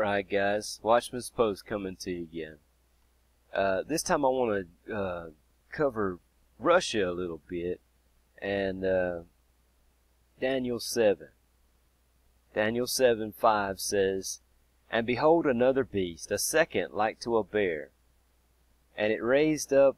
Alright guys, Watchman's Post coming to you again. This time I want to cover Russia a little bit and Daniel 7. Daniel 7:5 says, "And behold another beast, a second like to a bear, and it raised up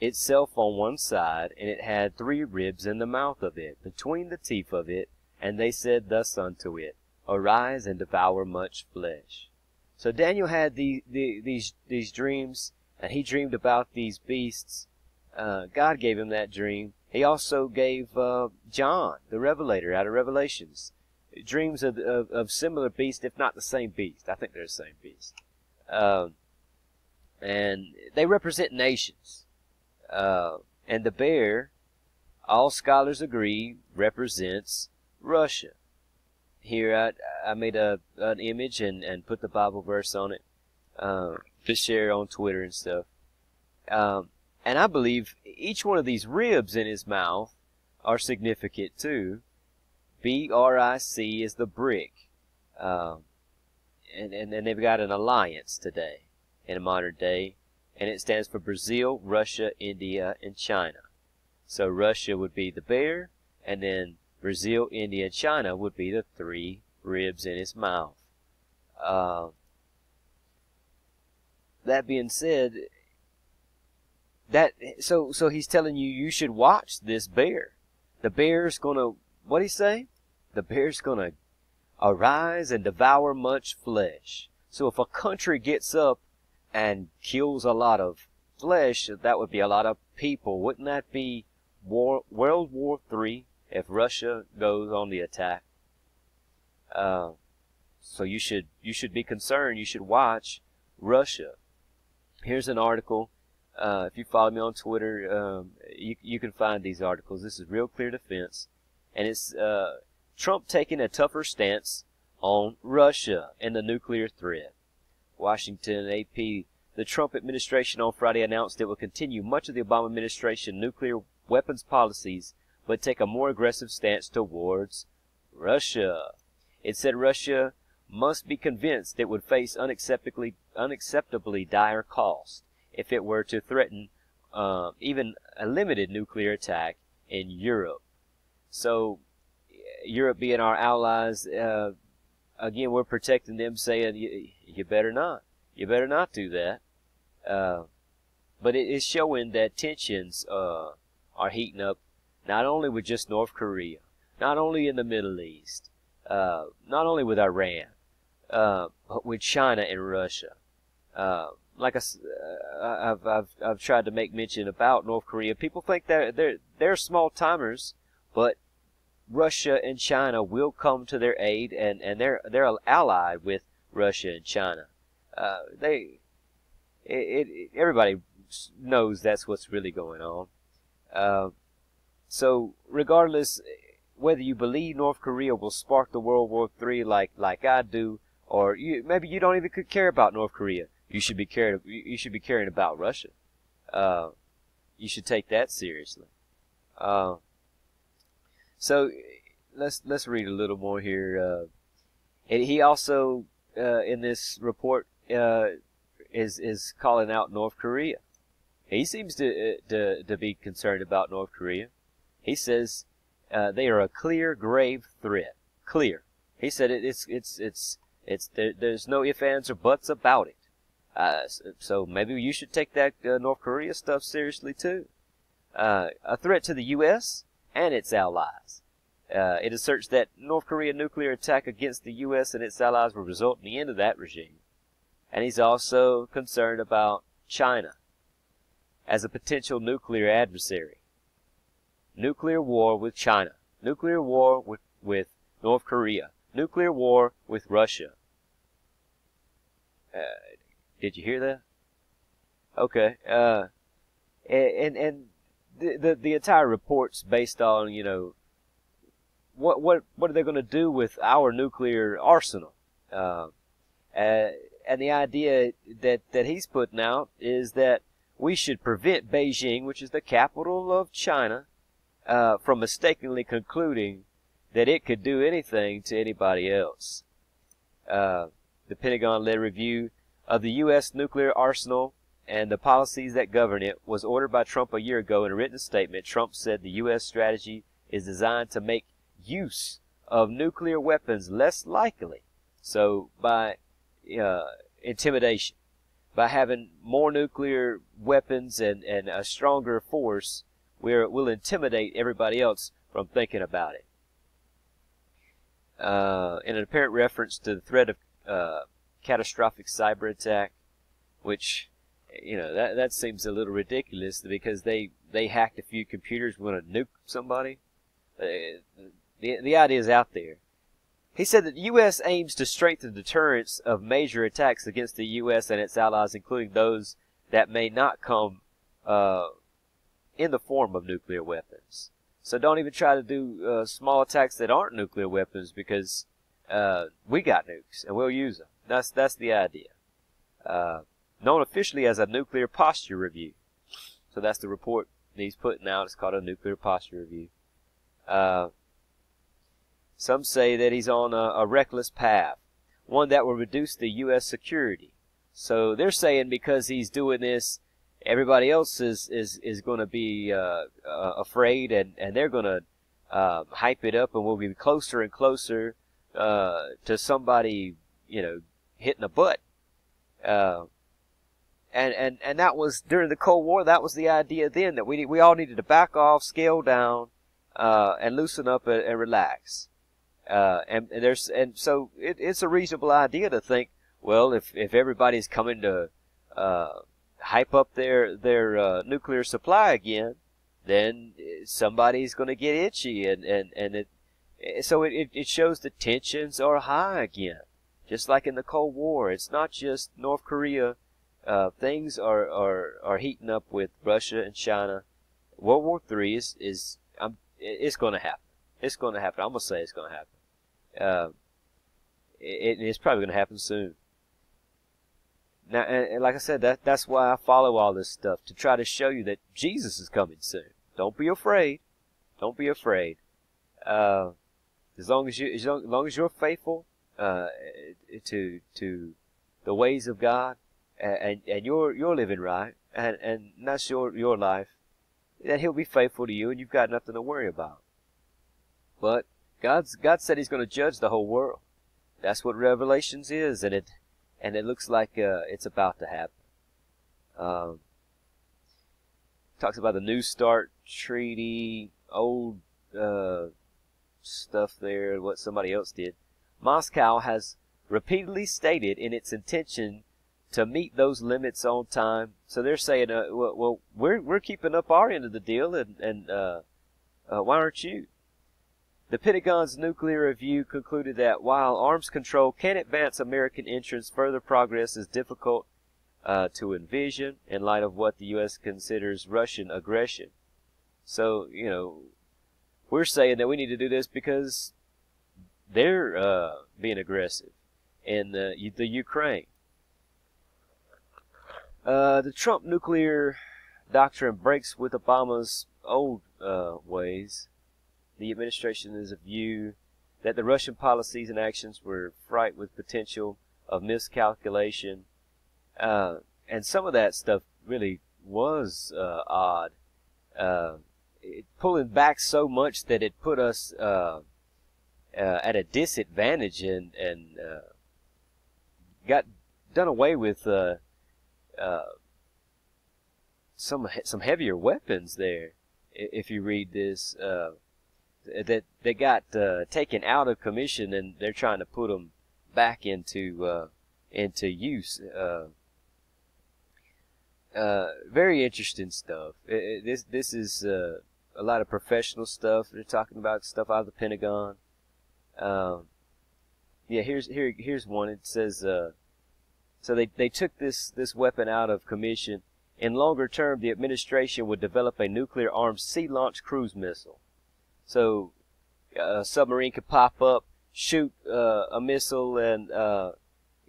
itself on one side, and it had 3 ribs in the mouth of it, between the teeth of it, and they said thus unto it, Arise and devour much flesh." So Daniel had these dreams, and he dreamed about these beasts. God gave him that dream. He also gave John, the Revelator, out of Revelations, dreams of similar beasts, if not the same beast. I think they're the same beast. And they represent nations. And the bear, all scholars agree, represents Russia. Here I made an image and put the Bible verse on it to share on Twitter and stuff. And I believe each one of these ribs in his mouth are significant too. BRIC is the brick. And they've got an alliance today in a modern day. And it stands for Brazil, Russia, India, and China. So Russia would be the bear, and then Brazil, India, and China would be the 3 ribs in his mouth. That being said, so he's telling you should watch this bear. The bear's gonna, what'd he say? The bear's gonna arise and devour much flesh. So if a country gets up and kills a lot of flesh, that would be a lot of people. Wouldn't that be World War III? If Russia goes on the attack. So you should be concerned. You should watch Russia. Here's an article. If you follow me on Twitter, you can find these articles. This is Real Clear Defense. And it's Trump taking a tougher stance on Russia and the nuclear threat. Washington AP. The Trump administration on Friday announced it will continue much of the Obama administration nuclear weapons policies, but take a more aggressive stance towards Russia. It said Russia must be convinced it would face unacceptably dire cost if it were to threaten even a limited nuclear attack in Europe. So, Europe being our allies, again, we're protecting them, saying, you better not. You better not do that. But it is showing that tensions are heating up, not only with just North Korea, not only in the Middle East, not only with Iran, but with China and Russia. Like I've tried to make mention about North Korea. People think they're small timers, but Russia and China will come to their aid, and they're allied with Russia and China. Everybody knows that's what's really going on. So regardless whether you believe North Korea will spark the World War III like I do, or maybe you don't even care about North Korea, you should be caring about Russia. You should take that seriously. So let's read a little more here. And he also in this report is calling out North Korea. He seems to be concerned about North Korea. He says they are a clear, grave threat. Clear. He said there's no ifs, ands, or buts about it. So maybe you should take that North Korea stuff seriously too. A threat to the U.S. and its allies. It asserts that North Korea nuclear attack against the U.S. and its allies will result in the end of that regime. And he's also concerned about China as a potential nuclear adversary. Nuclear war with China. Nuclear war with North Korea. Nuclear war with Russia. Did you hear that? Okay. And the entire report's based on, what are they going to do with our nuclear arsenal? And the idea that he's putting out is that we should prevent Beijing, which is the capital of China, from mistakenly concluding that it could do anything to anybody else. The Pentagon-led review of the U.S. nuclear arsenal and the policies that govern it was ordered by Trump a year ago. In a written statement, Trump said the U.S. strategy is designed to make use of nuclear weapons less likely. So by intimidation, by having more nuclear weapons and a stronger force, we'll intimidate everybody else from thinking about it. In an apparent reference to the threat of catastrophic cyber attack, which, that seems a little ridiculous because they hacked a few computers want to nuke somebody. The idea is out there. He said that the U.S. aims to strengthen deterrence of major attacks against the U.S. and its allies, including those that may not come in the form of nuclear weapons. So don't even try to do small attacks that aren't nuclear weapons, because we got nukes and we'll use them. That's the idea. Known officially as a nuclear posture review. So that's the report that he's putting out. It's called a nuclear posture review. Some say that he's on a reckless path, one that will reduce the U.S. security. So they're saying because he's doing this, everybody else is going to be afraid, and they're going to hype it up, and we'll be closer and closer to somebody, hitting a butt. And that was during the Cold War. That was the idea then, that we all needed to back off, scale down, and loosen up and relax. So it's a reasonable idea to think, well, if everybody's coming to hype up their nuclear supply again, then somebody's going to get itchy, so it shows the tensions are high again, just like in the Cold War. It's not just North Korea. Things are heating up with Russia and China. World War III it's going to happen. It's going to happen. I'm going to say it's going to happen. It's probably going to happen soon. Now, and like I said, that's why I follow all this stuff, to try to show you that Jesus is coming soon. Don't be afraid. Don't be afraid. As long as you're faithful to the ways of God, and you're living right, and that's your life, then He'll be faithful to you, and you've got nothing to worry about. But God said He's going to judge the whole world. That's what Revelations is, and it looks like it's about to happen. Talks about the New START treaty, old stuff there, what somebody else did. Moscow has repeatedly stated in its intention to meet those limits on time. So they're saying, well, we're keeping up our end of the deal, and why aren't you? The Pentagon's nuclear review concluded that while arms control can advance American entrance, further progress is difficult to envision in light of what the U.S. considers Russian aggression. So, we're saying that we need to do this because they're being aggressive in the Ukraine. The Trump nuclear doctrine breaks with Obama's old ways. The administration is of view that the Russian policies and actions were fraught with potential of miscalculation. And some of that stuff really was odd. Pulling back so much that it put us at a disadvantage, and got done away with some heavier weapons there. If you read this, that they got taken out of commission, and they're trying to put them back into use. Very interesting stuff. This is a lot of professional stuff. They're talking about stuff out of the Pentagon. Yeah, here's one. It says so they took this weapon out of commission. In longer term, the administration would develop a nuclear-armed sea-launched cruise missile. So a submarine could pop up, shoot a missile, and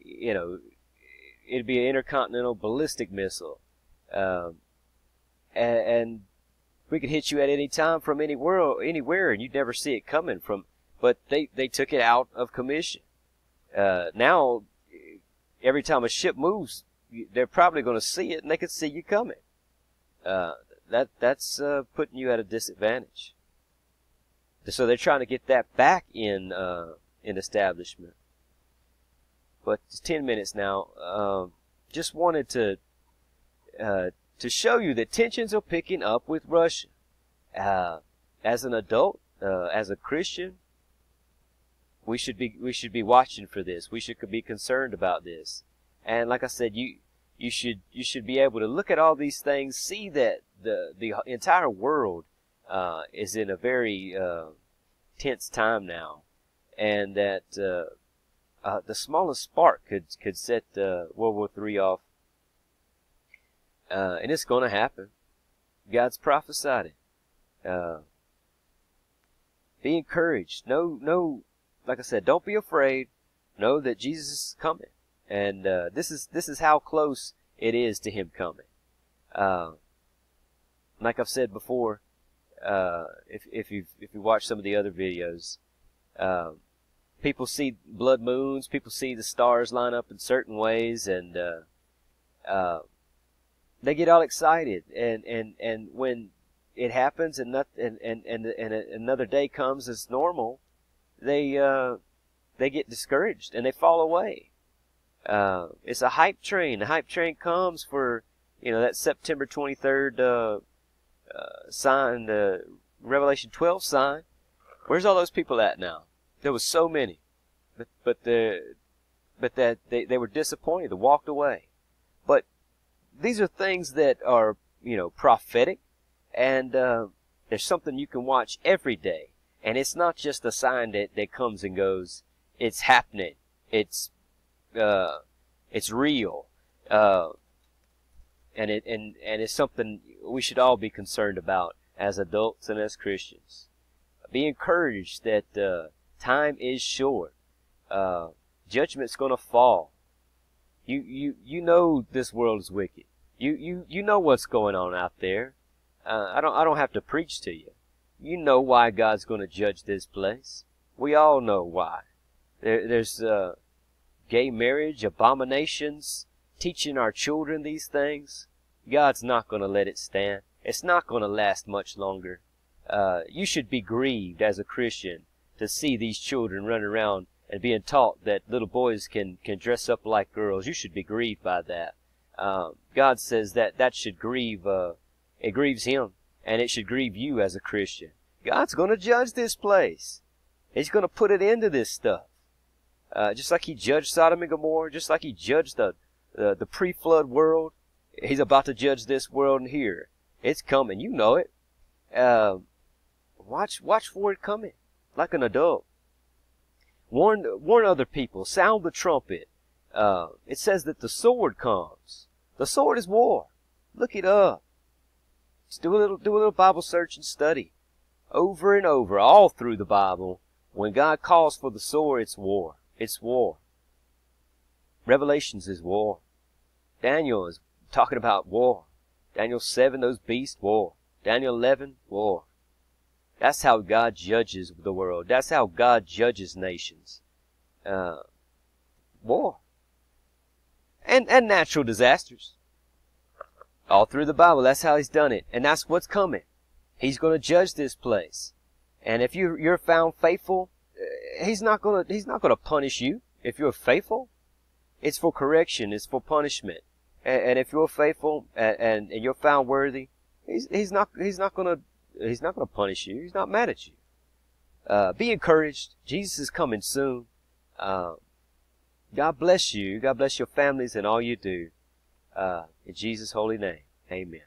it'd be an intercontinental ballistic missile, and we could hit you at any time from anywhere, and you'd never see it coming from. But they took it out of commission. Now, every time a ship moves, they're probably going to see it, and they can see you coming. That's putting you at a disadvantage. So they're trying to get that back in establishment. But it's 10 minutes now. Just wanted to show you that tensions are picking up with Russia. As an adult, as a Christian, we should be watching for this. We should be concerned about this. And like I said, you should be able to look at all these things, see that the entire world is in a very tense time now, and that the smallest spark could set World War III off, and it's going to happen. God's prophesied it. Be encouraged. No, like I said, don't be afraid. Know that Jesus is coming, and this is how close it is to Him coming. Like I've said before, if you watch some of the other videos, people see blood moons, people see the stars line up in certain ways, and they get all excited, and when it happens and another day comes as normal, they get discouraged and they fall away. It's a hype train. The hype train comes for, that September 23rd sign, the Revelation 12 sign. Where's all those people at now? There was so many, but they were disappointed. They walked away. But these are things that are prophetic, and there's something you can watch every day. And it's not just a sign that comes and goes. It's happening. It's real. And it's something we should all be concerned about as adults and as Christians. Be encouraged that time is short. Judgment's going to fall. You know this world is wicked. You know what's going on out there. I don't have to preach to you. You know why God's going to judge this place. We all know why. There's gay marriage, abominations, teaching our children these things. God's not going to let it stand. It's not going to last much longer. You should be grieved as a Christian to see these children running around and being taught that little boys can dress up like girls. You should be grieved by that. God says that should grieve, it grieves Him, and it should grieve you as a Christian. God's going to judge this place. He's going to put an end to this stuff. Just like He judged Sodom and Gomorrah, just like He judged the pre-flood world, He's about to judge this world in here. It's coming. You know it. Watch for it coming, like an adult. Warn other people. Sound the trumpet. It says that the sword comes. The sword is war. Look it up. Just do a little Bible search and study. Over and over, all through the Bible, when God calls for the sword, it's war. It's war. Revelations is war. Daniel is talking about war. Daniel 7, those beasts, war. Daniel 11, war. That's how God judges the world. That's how God judges nations. War. And natural disasters. All through the Bible, that's how He's done it. And that's what's coming. He's going to judge this place. And if you're found faithful, He's not going to punish you if you're faithful. It's for correction. It's for punishment. And if you're faithful and you're found worthy, He's not going to punish you. He's not mad at you. Be encouraged. Jesus is coming soon. God bless you. God bless your families and all you do. In Jesus' holy name, amen.